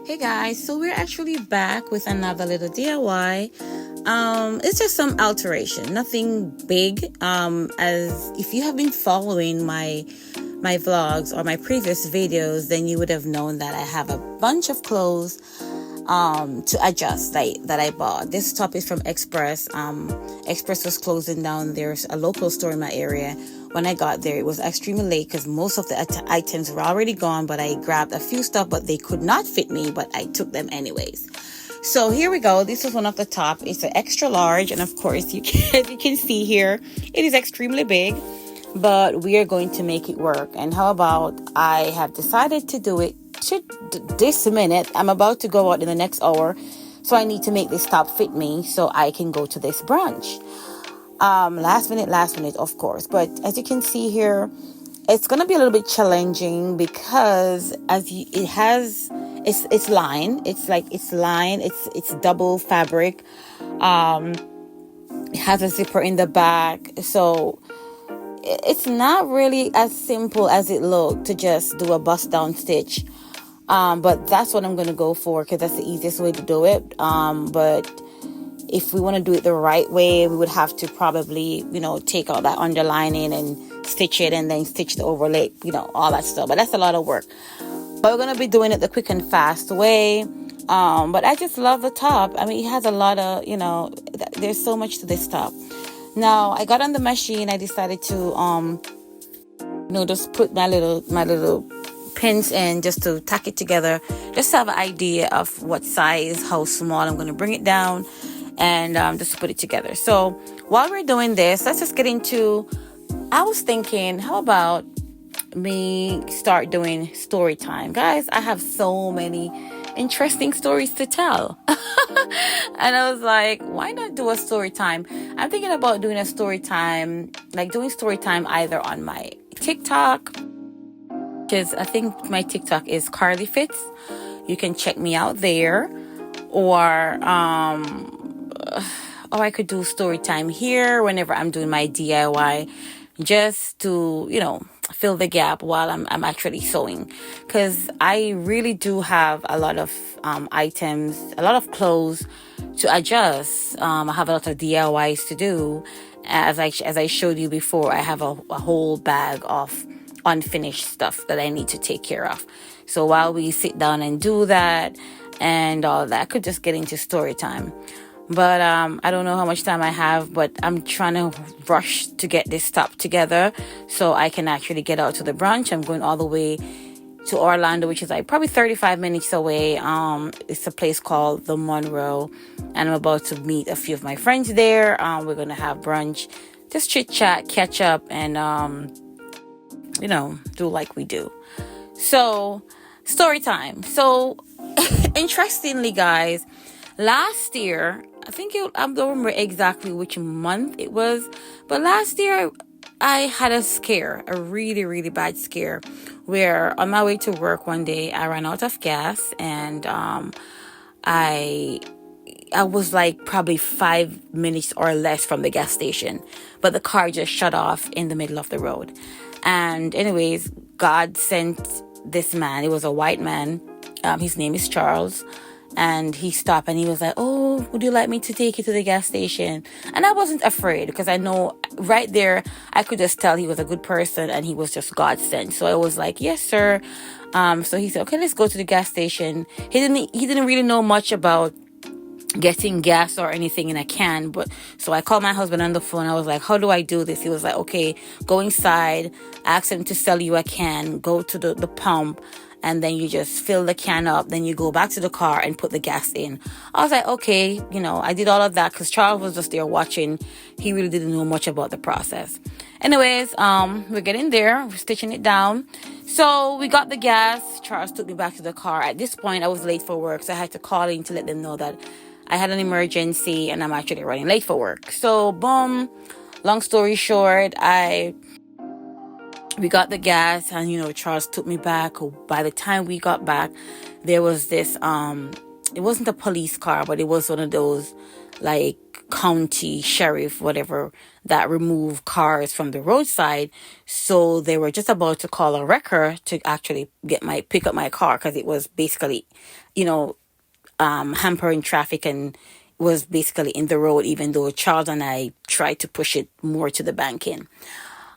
Hey guys, so we're actually back with another little DIY. It's just some alteration, nothing big. As if you have been following my vlogs or my previous videos, then you would have known that I have a bunch of clothes to adjust that I bought. This top is from Express. Express was closing down. There's a local store in my area. When I got there, it was extremely late because most of the items were already gone, but I grabbed a few stuff, but they could not fit me, but I took them anyways. So here we go. This is one of the top. It's an extra large, and of course you can see here, it is extremely big, but we are going to make it work. And how about I have decided to do it this minute. I'm about to go out in the next hour, so I need to make this top fit me so I can go to this brunch. Last minute, of course. But as you can see here, it's gonna be a little bit challenging because it's lined. It's double fabric. It has a zipper in the back, so it's not really as simple as it looked to just do a bust down stitch. But that's what I'm going to go for because that's the easiest way to do it. But if we want to do it the right way, we would have to probably, take out that underlining and stitch it and then stitch the overlay, all that stuff. But that's a lot of work. But we're going to be doing it the quick and fast way. But I just love the top. I mean, it has a lot of, there's so much to this top. Now, I got on the machine. I decided to, just put my little pins in just to tack it together, just to have an idea of what size, how small I'm going to bring it down, and just put it together. So while we're doing this, let's just get into, I was thinking, how about me start doing story time? Guys, I have so many interesting stories to tell. And I was like, why not do a story time? I'm thinking about doing a story time, like doing story time either on my TikTok, which is, I think my TikTok is Carly Fits. You can check me out there. Or I could do story time here whenever I'm doing my DIY, just to, fill the gap while I'm actually sewing. Because I really do have a lot of items, a lot of clothes to adjust. I have a lot of DIYs to do. As I showed you before, I have a whole bag of unfinished stuff that I need to take care of. So while we sit down and do that and all that, I could just get into story time. But I don't know how much time I have, but I'm trying to rush to get this top together so I can actually get out to the brunch. I'm going all the way to Orlando, which is like probably 35 minutes away. It's a place called the Monroe, and I'm about to meet a few of my friends there. We're going to have brunch, just chit chat, catch up, and do like we do. So, story time. So, interestingly, guys, last year, I don't remember exactly which month it was, but last year I had a scare, a really, really bad scare, where on my way to work one day, I ran out of gas, and I was like probably 5 minutes or less from the gas station, but the car just shut off in the middle of the road. And anyways, God sent this man. It was a white man. His name is Charles. And he stopped and he was like, "Oh, would you like me to take you to the gas station?" And I wasn't afraid because I know right there, I could just tell he was a good person and he was just God sent. So I was like, "Yes, sir." So he said, "Okay, let's go to the gas station." He didn't really know much about getting gas or anything in a can, but so I called my husband on the phone. I was like, "How do I do this?" He was like, "Okay, go inside, ask him to sell you a can, go to the pump, and then you just fill the can up, then you go back to the car and put the gas in." I was like, okay, I did all of that because Charles was just there watching. He really didn't know much about the process. Anyways, we're getting there, we're stitching it down. So we got the gas. Charles took me back to the car. At this point, I was late for work, so I had to call in to let them know that I had an emergency and I'm actually running late for work. So boom, long story short, we got the gas and, Charles took me back. By the time we got back, there was this, it wasn't a police car, but it was one of those like county sheriff, whatever, that remove cars from the roadside. So they were just about to call a wrecker to actually pick up my car, because it was basically, you know, hampering traffic and was basically in the road, even though Charles and I tried to push it more to the bank in.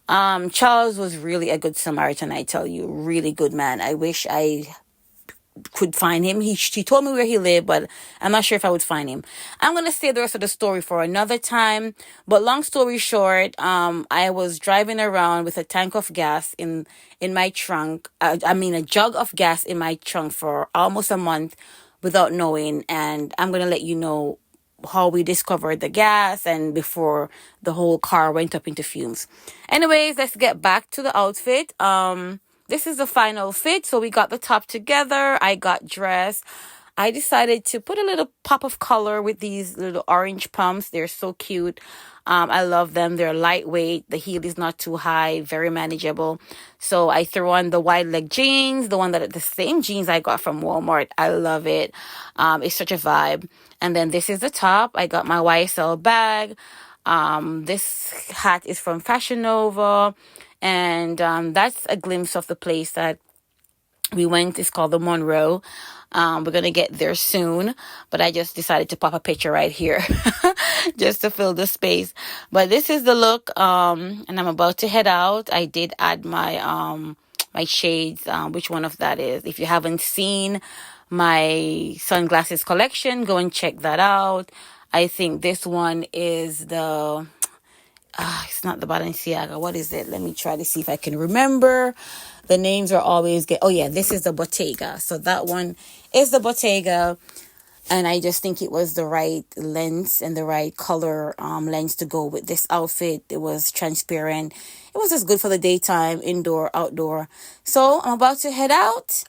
Charles was really a good Samaritan, I tell you, really good man. I wish I could find him. He told me where he lived, but I'm not sure if I would find him. I'm gonna save the rest of the story for another time. But long story short, I was driving around with a tank of gas in my trunk. A jug of gas in my trunk for almost a month without knowing. And I'm gonna let you know how we discovered the gas and before the whole car went up into fumes. Anyways, let's get back to the outfit. This is the final fit. So we got the top together. I got dressed. I decided to put a little pop of color with these little orange pumps. They're so cute. I love them. They're lightweight. The heel is not too high, very manageable. So I threw on the wide leg jeans, the same jeans I got from Walmart. I love it. It's such a vibe. And then this is the top. I got my YSL bag. This hat is from Fashion Nova. And that's a glimpse of the place that we went. It's called the Monroe. We're going to get there soon, but I just decided to pop a picture right here just to fill the space. But this is the look, and I'm about to head out. I did add my my shades, which one of that is. If you haven't seen my sunglasses collection, go and check that out. I think this one is it's not the Balenciaga. What is it? Let me try to see if I can remember. The names are always this is the Bottega. So that one is the Bottega. And I just think it was the right lens and the right color lens to go with this outfit. It was transparent. It was just good for the daytime, indoor, outdoor. So I'm about to head out.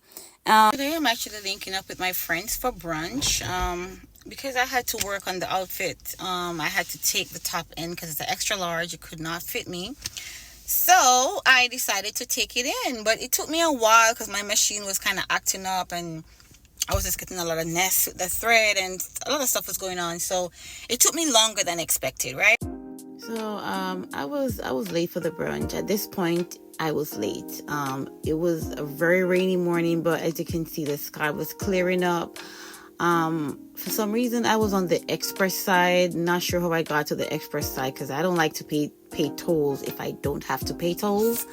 Today I'm actually linking up with my friends for brunch. Because I had to work on the outfit, I had to take the top in because it's an extra large. It could not fit me. So I decided to take it in. But it took me a while because my machine was kind of acting up and I was just getting a lot of nests with the thread and a lot of stuff was going on. So it took me longer than expected, right? So I was late for the brunch. At this point, I was late. It was a very rainy morning, but as you can see, the sky was clearing up. For some reason I was on the express side. Not sure how I got to the express side because I don't like to pay tolls if I don't have to pay tolls.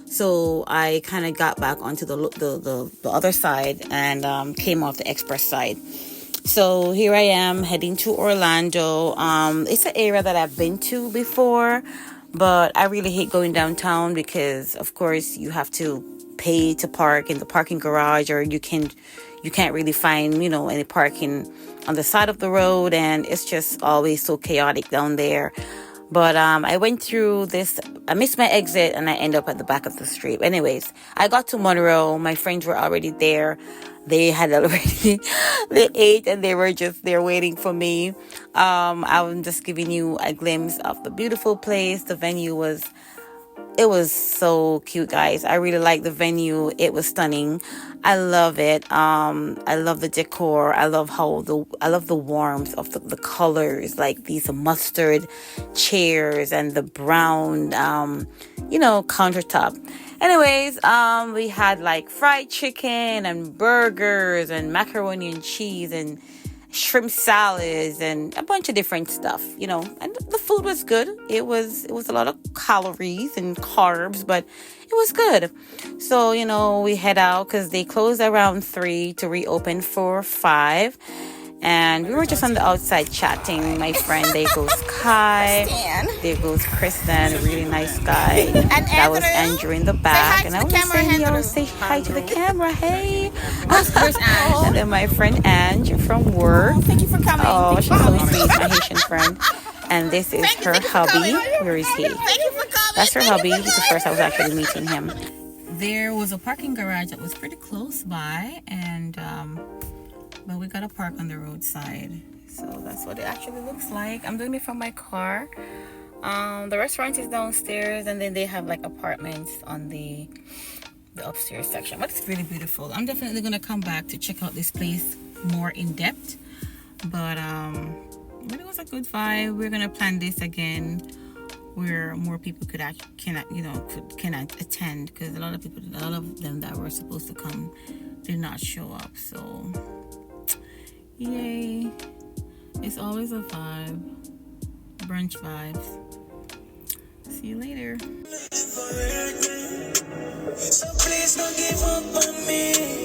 So I kind of got back onto the other side and came off the express side. So here I am heading to Orlando. It's an area that I've been to before, but I really hate going downtown because of course you have to pay to park in the parking garage, or you can't really find, any parking on the side of the road, and it's just always so chaotic down there. But I went through this, I missed my exit, and I ended up at the back of the street. Anyways, I got to Monroe. My friends were already there. They had already, they ate, and they were just there waiting for me. I'm just giving you a glimpse of the beautiful place. The venue was so cute, guys. I really like the venue. It was stunning. I love it. I love the decor. I love the warmth of the colors, like these mustard chairs and the brown, countertop. Anyways, we had like fried chicken and burgers and macaroni and cheese and shrimp salads and a bunch of different stuff, and the food was good. It was a lot of calories and carbs, but it was good. So, we head out because they closed around 3 to reopen for 5. And we were just on the outside chatting. My friend, there goes Kai. There goes Kristen, a really nice guy. And that was Andrew in the back. And I was saying, say hi to the camera. Hey. And then my friend Ange from work. Oh, thank you for coming. Oh, she's so sweet, my Haitian friend. And this is her hubby. Where is he? That's her hubby. He's the first I was actually meeting him. There was a parking garage that was pretty close by, and but we gotta park on the roadside. So that's what it actually looks like. I'm doing it from my car. The restaurant is downstairs, and then they have like apartments on the upstairs section. But it's really beautiful. I'm definitely gonna come back to check out this place more in depth. But it was a good vibe. We're gonna plan this again where more people can attend, because a lot of them that were supposed to come did not show up. So yay, it's always a vibe. Brunch vibes. See you later. So please don't give up on me.